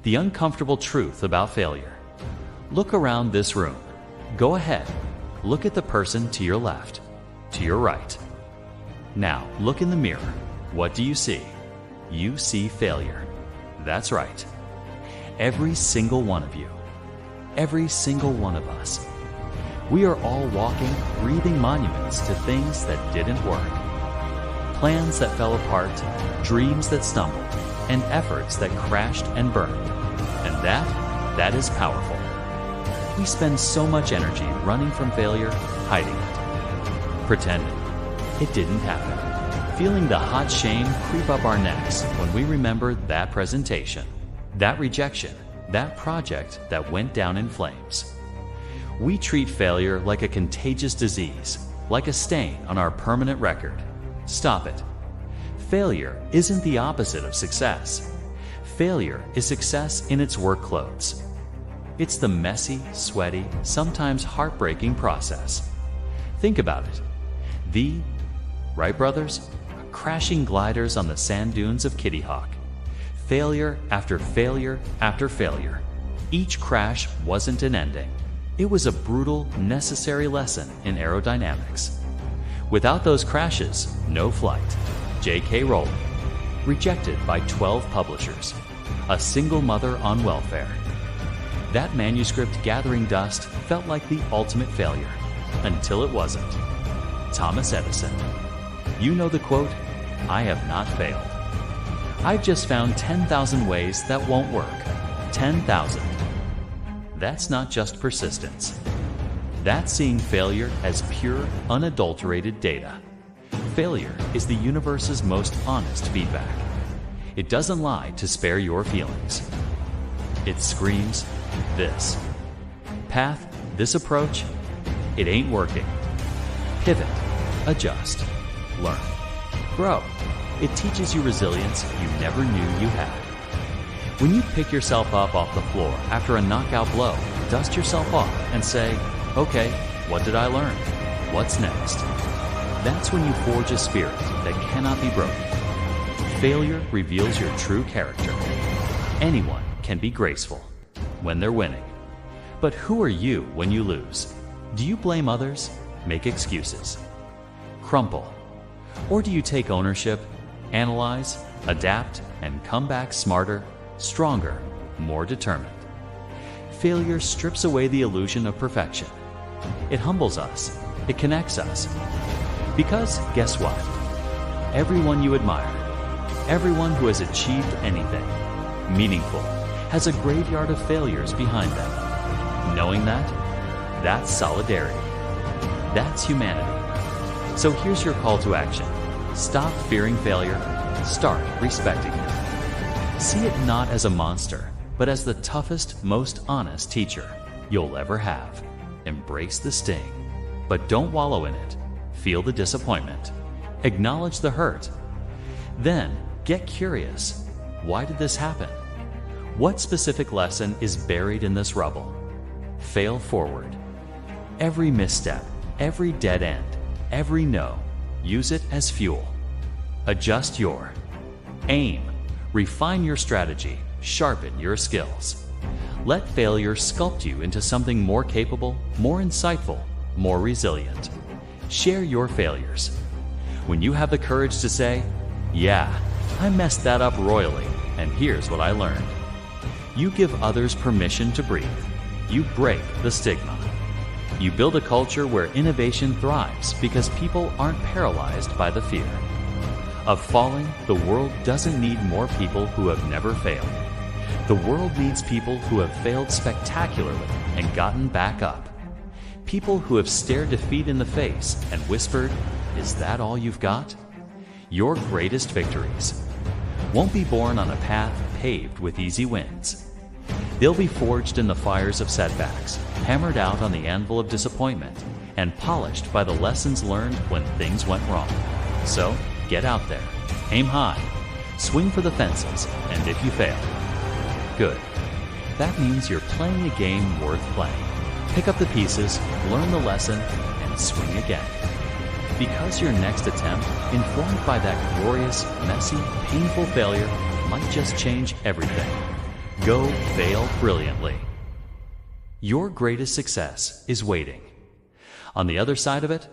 The uncomfortable truth about failure. Look around this room. Go ahead. Look at the person to your left, to your right. Now, look in the mirror. What do you see? You see failure. That's right. Every single one of you. Every single one of us. We are all walking, breathing monuments to things that didn't work. Plans that fell apart, dreams that stumbled, and efforts that crashed and burned. And that is powerful. We spend so much energy running from failure, hiding it, pretending it didn't happen, feeling the hot shame creep up our necks when we remember that presentation, that rejection, that project that went down in flames. We treat failure like a contagious disease, like a stain on our permanent record. Stop it. Failure isn't the opposite of success. Failure is success in its work clothes. It's the messy, sweaty, sometimes heartbreaking process. Think about it. The Wright Brothers, crashing gliders on the sand dunes of Kitty Hawk. Failure after failure after failure. Each crash wasn't an ending. It was a brutal, necessary lesson in aerodynamics. Without those crashes, no flight. J.K. Rowling, rejected by 12 publishers, a single mother on welfare. That manuscript gathering dust felt like the ultimate failure, until it wasn't. Thomas Edison. You know the quote, "I have not failed. I've just found 10,000 ways that won't work." 10,000. That's not just persistence. That's seeing failure as pure, unadulterated data. Failure is the universe's most honest feedback. It doesn't lie to spare your feelings. It screams, this path, this approach, it ain't working. Pivot, adjust, learn, grow. It teaches you resilience you never knew you had. When you pick yourself up off the floor after a knockout blow, dust yourself off and say, okay, what did I learn? What's next? That's when you forge a spirit that cannot be broken. Failure reveals your true character. Anyone can be graceful when they're winning. But who are you when you lose? Do you blame others? Make excuses? Crumple? Or do you take ownership, analyze, adapt, and come back smarter, stronger, more determined? Failure strips away the illusion of perfection. It humbles us. It connects us. Because guess what? Everyone you admire, everyone who has achieved anything meaningful, has a graveyard of failures behind them. Knowing that, that's solidarity. That's humanity. So here's your call to action. Stop fearing failure. Start respecting it. See it not as a monster, but as the toughest, most honest teacher you'll ever have. Embrace the sting, but don't wallow in it. Feel the disappointment. Acknowledge the hurt. Then get curious. Why did this happen? What specific lesson is buried in this rubble? Fail forward. Every misstep, every dead end, every no, use it as fuel. Adjust your aim. Refine your strategy. Sharpen your skills. Let failure sculpt you into something more capable, more insightful, more resilient. Share your failures. When you have the courage to say, yeah, I messed that up royally, and here's what I learned. You give others permission to breathe. You break the stigma. You build a culture where innovation thrives because people aren't paralyzed by the fear of falling. The world doesn't need more people who have never failed. The world needs people who have failed spectacularly and gotten back up. People who have stared defeat in the face and whispered, "Is that all you've got?" Your greatest victories won't be born on a path paved with easy wins. They'll be forged in the fires of setbacks, hammered out on the anvil of disappointment, and polished by the lessons learned when things went wrong. So, get out there, aim high, swing for the fences, and if you fail, good. That means you're playing a game worth playing. Pick up the pieces, learn the lesson, and swing again. Because your next attempt, informed by that glorious, messy, painful failure, might just change everything. Go fail brilliantly. Your greatest success is waiting. On the other side of it,